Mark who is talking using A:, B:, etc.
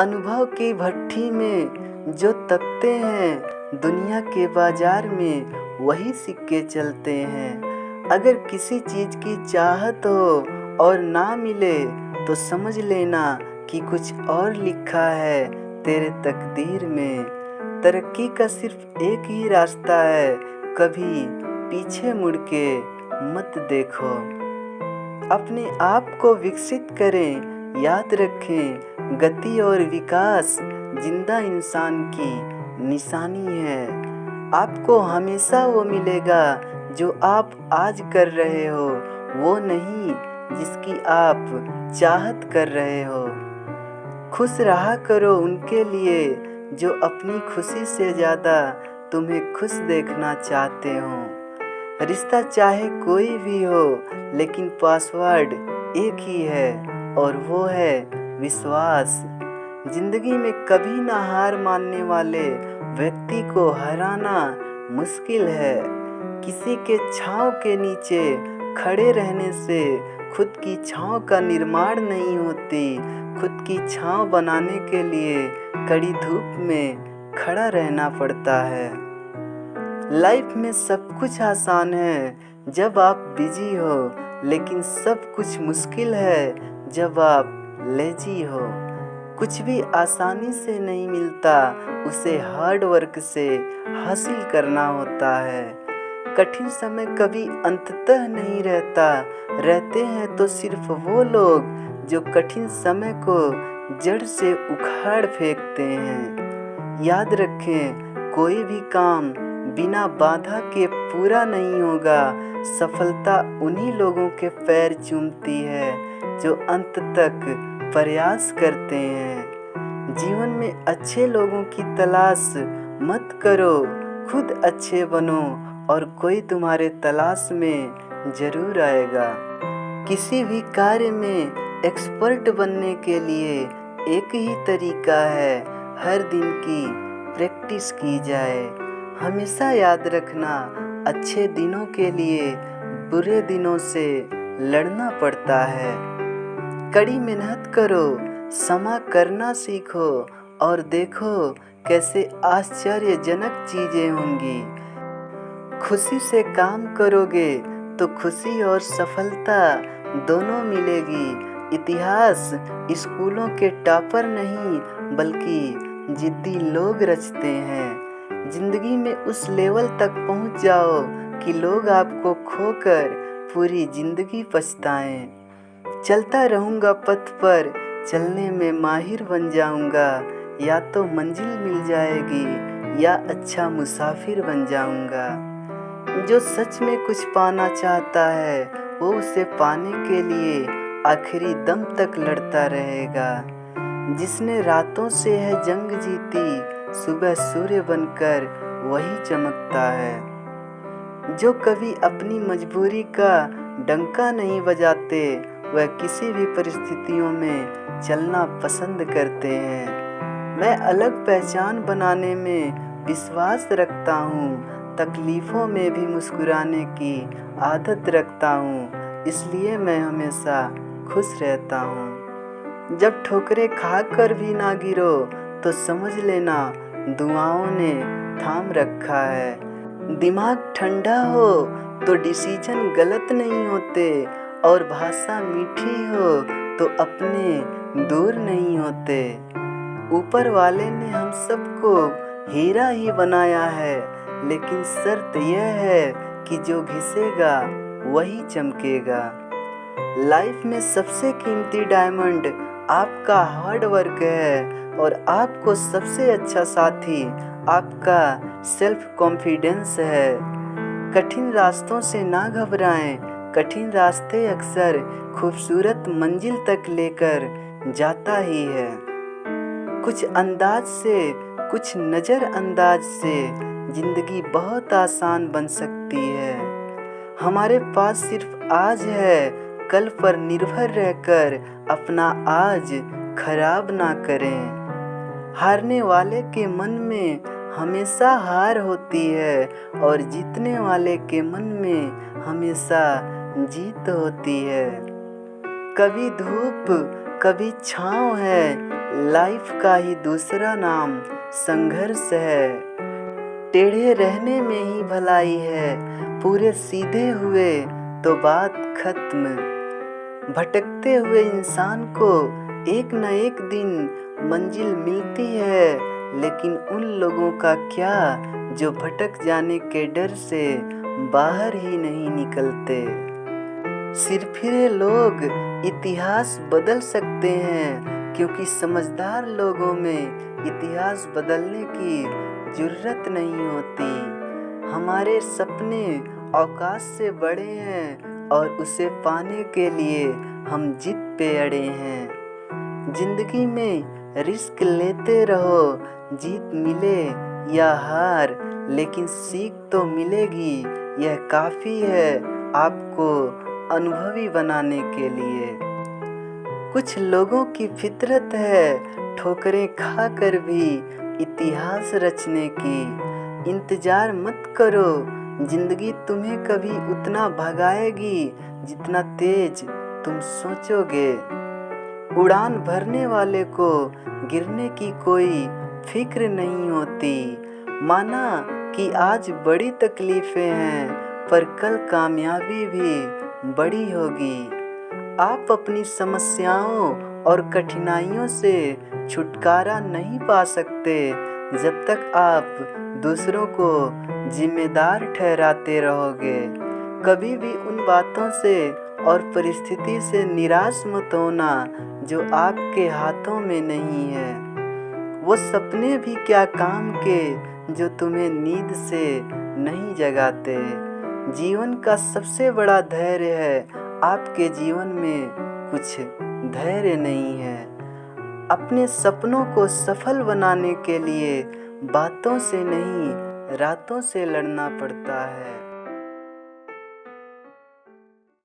A: अनुभव की भट्ठी में जो तपते हैं, दुनिया के बाजार में वही सिक्के चलते हैं। अगर किसी चीज़ की चाहत हो और ना मिले तो समझ लेना कि कुछ और लिखा है तेरे तकदीर में। तरक्की का सिर्फ एक ही रास्ता है, कभी पीछे मुड़ के मत देखो। अपने आप को विकसित करें, याद रखें गति और विकास जिंदा इंसान की निशानी है। आपको हमेशा वो मिलेगा जो आप आज कर रहे हो, वो नहीं जिसकी आप चाहत कर रहे हो। खुश रहा करो उनके लिए जो अपनी खुशी से ज़्यादा तुम्हें खुश देखना चाहते हो। रिश्ता चाहे कोई भी हो, लेकिन पासवर्ड एक ही है और वो है विश्वास। जिंदगी में कभी ना हार मानने वाले व्यक्ति को हराना मुश्किल है। किसी के छांव के नीचे खड़े रहने से खुद की छांव का निर्माण नहीं होती। खुद की छांव बनाने के लिए कड़ी धूप में खड़ा रहना पड़ता है। लाइफ में सब कुछ आसान है जब आप बिजी हो, लेकिन सब कुछ मुश्किल है जब आप लेजी हो। कुछ भी आसानी से नहीं मिलता, उसे हार्ड वर्क से हासिल करना होता है। कठिन समय कभी अंततः नहीं रहता, रहते हैं तो सिर्फ वो लोग जो कठिन समय को जड़ से उखाड़ फेंकते हैं। याद रखें, कोई भी काम बिना बाधा के पूरा नहीं होगा। सफलता उन्हीं लोगों के पैर चूमती है जो अंत तक प्रयास करते हैं। जीवन में अच्छे लोगों की तलाश मत करो, खुद अच्छे बनो और कोई तुम्हारे तलाश में जरूर आएगा। किसी भी कार्य में एक्सपर्ट बनने के लिए एक ही तरीका है, हर दिन की प्रैक्टिस की जाए। हमेशा याद रखना, अच्छे दिनों के लिए बुरे दिनों से लड़ना पड़ता है। कड़ी मेहनत करो, क्षमा करना सीखो और देखो कैसे आश्चर्यजनक चीज़ें होंगी। खुशी से काम करोगे तो खुशी और सफलता दोनों मिलेगी। इतिहास स्कूलों के टॉपर नहीं बल्कि जिद्दी लोग रचते हैं। जिंदगी में उस लेवल तक पहुंच जाओ कि लोग आपको खोकर पूरी जिंदगी पछताएं। चलता रहूँगा पथ पर, चलने में माहिर बन जाऊँगा। या तो मंजिल मिल जाएगी या अच्छा मुसाफिर बन जाऊँगा। जो सच में कुछ पाना चाहता है वो उसे पाने के लिए आखिरी दम तक लड़ता रहेगा। जिसने रातों से है जंग जीती, सुबह सूर्य बनकर वही चमकता है। जो कभी अपनी मजबूरी का डंका नहीं बजाते, वह किसी भी परिस्थितियों में चलना पसंद करते हैं। मैं अलग पहचान बनाने में विश्वास रखता हूँ, तकलीफ़ों में भी मुस्कुराने की आदत रखता हूँ, इसलिए मैं हमेशा खुश रहता हूँ। जब ठोकरें खाकर भी ना गिरो तो समझ लेना दुआओं ने थाम रखा है। दिमाग ठंडा हो तो डिसीजन गलत नहीं होते और भाषा मीठी हो तो अपने दूर नहीं होते। ऊपर वाले ने हम सबको हीरा ही बनाया है, लेकिन शर्त यह है कि जो घिसेगा वही चमकेगा। लाइफ में सबसे कीमती डायमंड आपका हार्ड वर्क है और आपको सबसे अच्छा साथी आपका सेल्फ कॉन्फिडेंस है। कठिन रास्तों से ना घबराएं, कठिन रास्ते अक्सर खूबसूरत मंजिल तक लेकर जाता ही है। कुछ अंदाज से, कुछ नज़रअंदाज से जिंदगी बहुत आसान बन सकती है। हमारे पास सिर्फ आज है, कल पर निर्भर रहकर अपना आज खराब ना करें। हारने वाले के मन में हमेशा हार होती है और जीतने वाले के मन में हमेशा जीत होती है। कभी धूप कभी छाँव है, लाइफ का ही दूसरा नाम संघर्ष है। टेढ़े रहने में ही भलाई है, पूरे सीधे हुए तो बात खत्म। भटकते हुए इंसान को एक न एक दिन मंजिल मिलती है, लेकिन उन लोगों का क्या जो भटक जाने के डर से बाहर ही नहीं निकलते। सिरफिरे लोग इतिहास बदल सकते हैं, क्योंकि समझदार लोगों में इतिहास बदलने की जुर्रत नहीं होती। हमारे सपने औकात से बड़े हैं और उसे पाने के लिए हम जिद पे अड़े हैं। जिंदगी में रिस्क लेते रहो, जीत मिले या हार, लेकिन सीख तो मिलेगी, यह काफ़ी है आपको अनुभवी बनाने के लिए। कुछ लोगों की फितरत है ठोकरें खाकर भी इतिहास रचने की। इंतजार मत करो, जिंदगी तुम्हें कभी उतना भगाएगी जितना तेज तुम सोचोगे। उड़ान भरने वाले को गिरने की कोई फिक्र नहीं होती। माना कि आज बड़ी तकलीफें हैं, पर कल कामयाबी भी बड़ी होगी। आप अपनी समस्याओं और कठिनाइयों से छुटकारा नहीं पा सकते जब तक आप दूसरों को जिम्मेदार ठहराते रहोगे। कभी भी उन बातों से और परिस्थिति से निराश मत होना जो आपके हाथों में नहीं है। वो सपने भी क्या काम के जो तुम्हें नींद से नहीं जगाते। जीवन का सबसे बड़ा धैर्य है आपके जीवन में कुछ धैर्य नहीं है। अपने सपनों को सफल बनाने के लिए बातों से नहीं, रातों से लड़ना पड़ता है।